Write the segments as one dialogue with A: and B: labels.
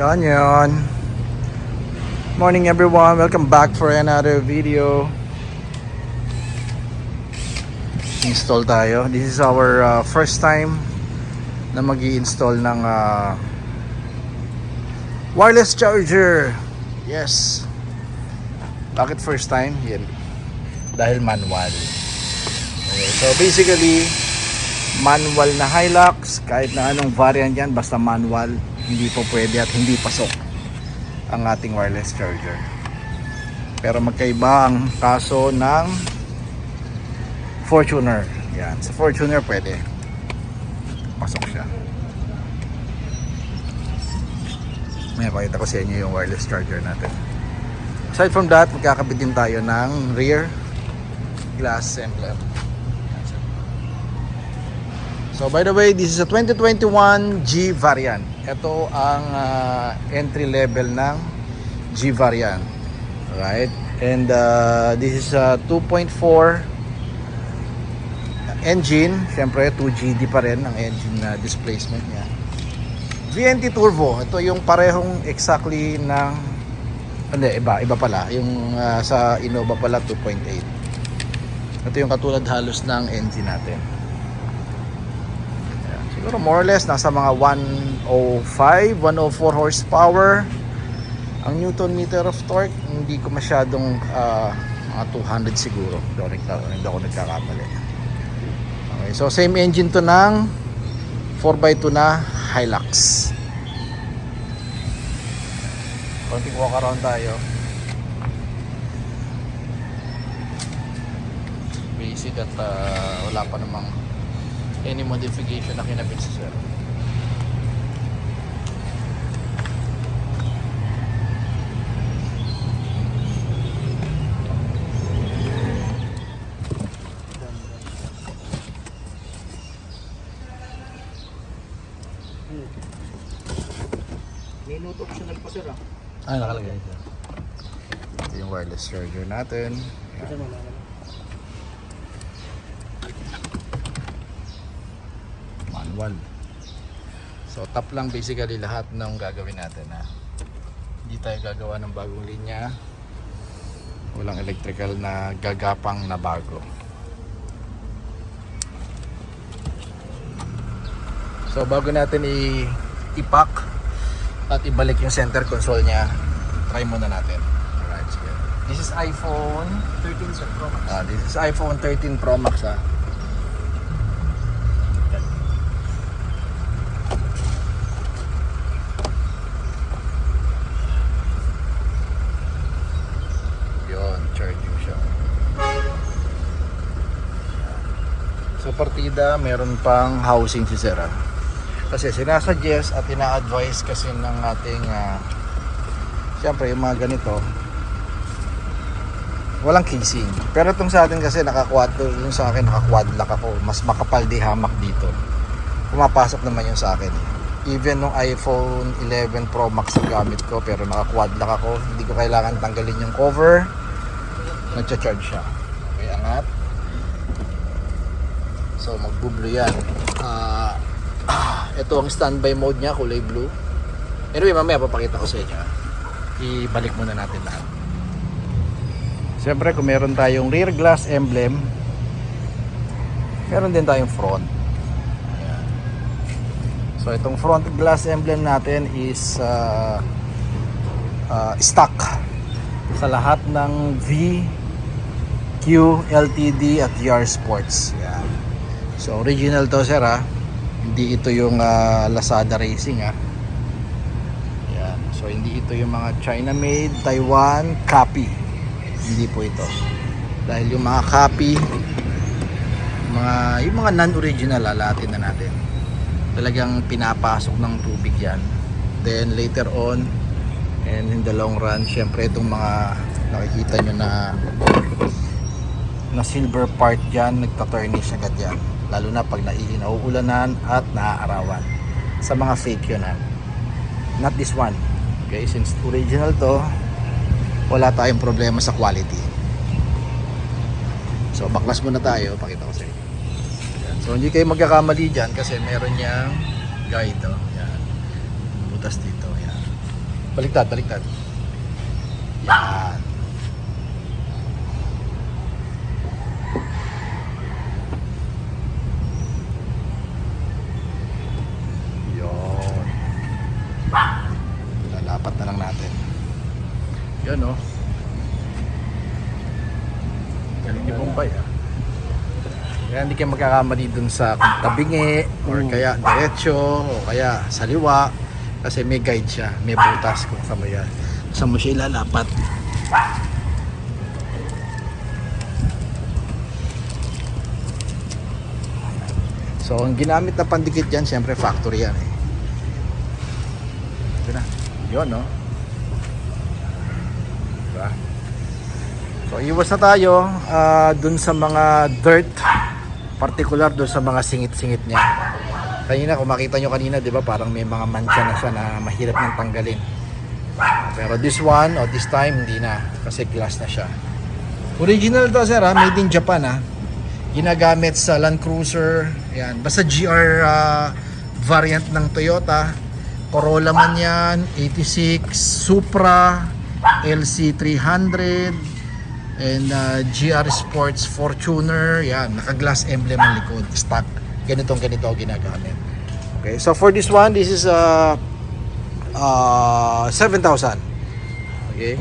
A: Yan yan. Morning everyone, welcome back for another video. Install tayo. This is our first time na mag-i-install ng wireless charger. Yes. Bakit first time? Yan. Dahil manual. Okay, so basically manual na Hilux, kahit na anong variant yan, basta manual, hindi po pwede at hindi pasok ang ating wireless charger. Pero magkaiba ang kaso ng Fortuner. Yan, sa Fortuner pwede pasok siya. May pakita ko sa inyo yung wireless charger natin. Aside from that, magkakabit din tayo ng rear glass emblem. So by the way, this is a 2021 G variant. Ito ang entry level ng G variant. Right? And this is a 2.4 engine. Siyempre 2GD pa rin ang engine na displacement niya. VNT turbo. Ito yung parehong exactly ng iba pala. Yung sa Innova pala 2.8. Ito yung katulad halos ng engine natin. Siguro more or less nasa mga 105, 104 horsepower. Ang newton meter of torque, hindi ko masyadong mga 200 siguro. Hindi ako nagkakamali. Okay, so same engine to ng 4x2 na Hilux. Konting walk around tayo. Basic at wala pa namang any modification na kinabit sa sir. May note optional pa sir nakalagay ito. Ito yung wireless charger natin. Yan. Manual. So top lang basically lahat ng gagawin natin Hindi tayo gagawa ng bagong linya. Walang electrical na gagapang na bago. So bago natin i-pack at ibalik yung center console niya, try muna natin. Alright, sige. This is iPhone 13 Pro Max. This is iPhone 13 Pro Max Charging siya. So partida, meron pang housing si Sir. Kasi sinasuggest at ina-advise kasi ng ating siyempre yung mga ganito walang casing. Pero itong sa atin kasi naka-quad, yung sa akin naka-quad lock ako, mas makapal di hamak dito. Pumapasok naman yung sa akin. Even nung iPhone 11 Pro Max ang gamit ko, pero naka-quad lock ako, hindi ko kailangan tanggalin yung cover. Nagcha-charge siya. Okay, angat. So mag-blue yan. Ito ang standby mode niya, kulay blue. Anyway, mamaya papakita ko sa inyo. Ibalik muna natin lahat. Siyempre, kung meron tayong rear glass emblem, meron din tayong front. Ayan. So itong front glass emblem natin is stock sa lahat ng V, Q, LTD at VR Sports. Yan. So original to sir Hindi ito yung Lazada Racing Yan. So hindi ito yung mga China made, Taiwan, copy. Hindi po ito. Dahil yung mga copy, yung mga non-original lalatin na natin. Talagang pinapasok ng tubig yan. Then later on, and in the long run, syempre itong mga nakikita nyo na silver part dyan, nagta-tarnish agad yan. Lalo na pag nauulanan at naaarawan. Sa mga fake yun Not this one. Okay, since original to, wala tayong problema sa quality. So baklas muna tayo, pakita ko sa inyo. So hindi kayo magkakamali dyan kasi meron niyang guide Yan. Butas dito. Yan. Baliktad, baliktad. Yan. Yun. Lalapat na lang natin. Yun, oh. Galing ni Bombay, ah. Kaya hindi kayo magkakamali dun sa tabingi or kaya diretso o kaya sa liwa kasi may guide siya, may butas kung saan mo siya ilalapat. So ang ginamit na pandikit dyan, syempre factory yan eh. Ito na, yun no. Diba? So iwas na tayo dun sa mga dirt, particular doon sa mga singit-singit niya. Kanina kung makita nyo kanina, di ba, parang may mga mancha na siya na mahirap nang tanggalin. Pero this one, o this time, hindi na. Kasi glass na siya. Original to sir ha, made in Japan ha. Ginagamit sa Land Cruiser, yan. Basta GR variant ng Toyota. Corolla man yan, 86, Supra, LC300, and GR Sports Fortuner, yan, naka-glass emblem ang likod, stock. Ganito ginagamit. Okay, so for this one, this is 7,000. Okay,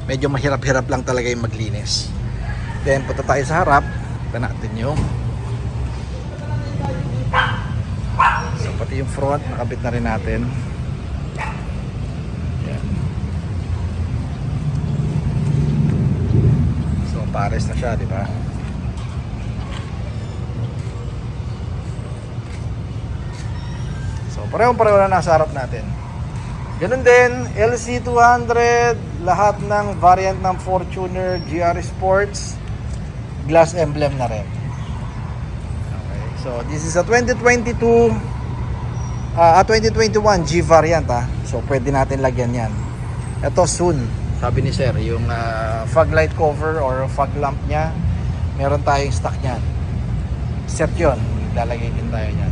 A: medyo mahirap-hirap lang talaga yung maglinis. Then punta tayo sa harap, tignan natin yung so pati yung front, nakabit na rin natin. Pares na siya, di ba? So, pareho na nasa harap natin. Ganun din, LC200, lahat ng variant ng Fortuner, GR Sports, glass emblem na rin. Okay, so this is a 2022, 2021 G variant So, pwede natin lagyan yan. Ito soon. Sabi ni sir, yung fog light cover or fog lamp nya, meron tayong stock nyan. Set yun, lalagay din tayo nyan.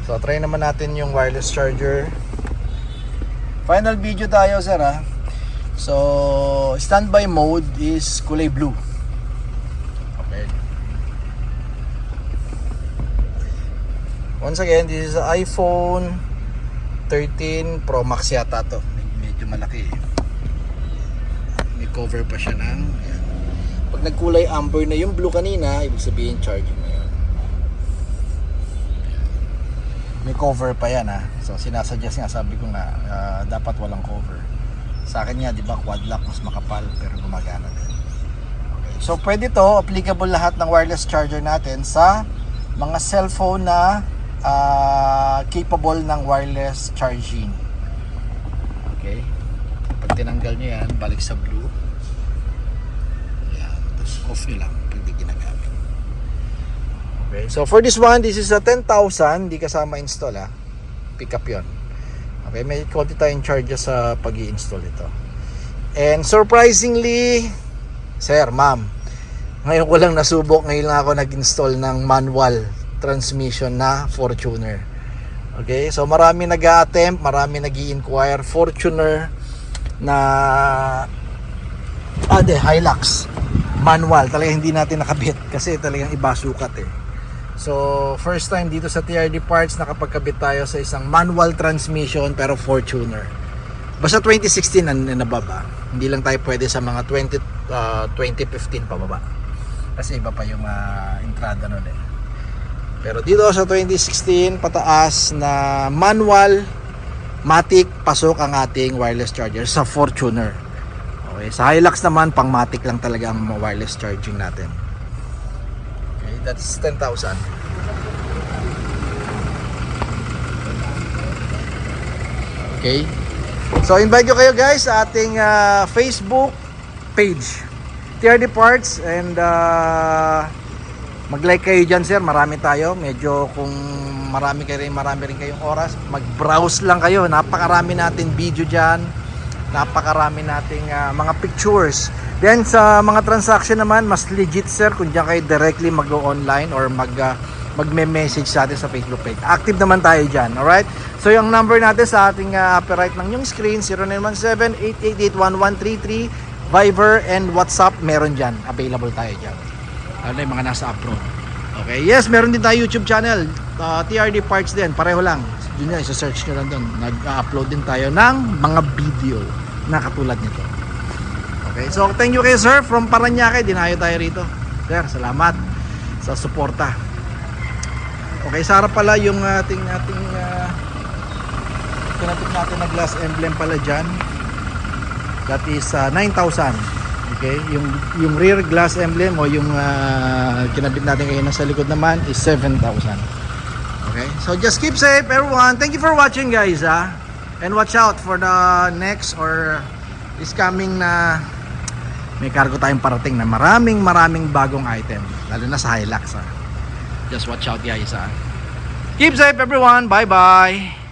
A: So try naman natin yung wireless charger. Final video tayo sir ha. So standby mode is kulay blue. Okay. Once again, this is iPhone 13 Pro Max yata to. Medyo malaki eh. May cover pa siya ng ayan. Pag nagkulay amber na yung blue kanina, ibig sabihin charging na yun. May cover pa yan ha. So sinasuggest nga, sabi ko nga dapat walang cover. Sa akin nga, di ba, quad lock, mas makapal pero gumagana din. Okay. So pwede to, applicable lahat ng wireless charger natin sa mga cellphone na capable ng wireless charging. Okay, pag tinanggal nyo yan, balik sa blue. Yan, tapos off nyo lang pag di ginagamit. Okay, so for this one, this is a 10,000, di kasama install pick up yon. Okay, may konti tayong charges sa pag-i-install ito. And surprisingly, sir, ma'am, ngayon ko lang nasubok, ngayon lang ako nag-install ng manual transmission na Fortuner. Okay, so marami nag-a-attempt, marami nag-i-inquire Fortuner na Hilux manual, talaga hindi natin nakabit kasi talagang iba sukat eh. So first time dito sa TRD Parts nakapagkabit tayo sa isang manual transmission pero Fortuner. Basta 2016 na nababa. Hindi lang tayo pwede sa mga 2015 pababa. Kasi iba pa yung entrada nun eh. Pero dito sa 2016 pataas na manual matic, pasok ang ating wireless charger sa Fortuner. Okay, sa Hilux naman pang matic lang talaga ang wireless charging natin. Okay, that's 10,000. Okay, so invite ko kayo guys sa ating Facebook page TRD Parts and mag-like kayo dyan sir, marami tayo. Medyo kung marami rin kayong oras, mag-browse lang kayo. Napakarami natin video dyan, napakarami nating mga pictures. Then sa mga transaction naman, mas legit sir kung dyan kayo directly mag-online or magme-message sa atin sa Facebook page. Active naman tayo dyan, alright? So yung number natin sa ating upper right ng yung screen, 0917-888-1133, Viber and WhatsApp, meron dyan. Available tayo dyan. Lalo yung mga nasa abroad. Okay, yes, meron din tayo YouTube channel, TRD Parts din, pareho lang. Yun yan, isa-search nyo lang doon. Nag-upload din tayo ng mga video na katulad nito. Okay, so thank you kay sir from Paranaque, dinayo tayo rito. Sir, salamat sa suporta. Okay, sa harap pala yung ating kinabit natin na glass emblem pala dyan. That is 9,000. Okay, yung rear glass emblem o yung kinabit natin ngayon sa likod naman is 7,000. Okay, so just keep safe everyone. Thank you for watching guys, and watch out for the next or is coming na may cargo tayong parating na maraming bagong item, lalo na sa Hilux. Just watch out guys. Keep safe everyone. Bye bye.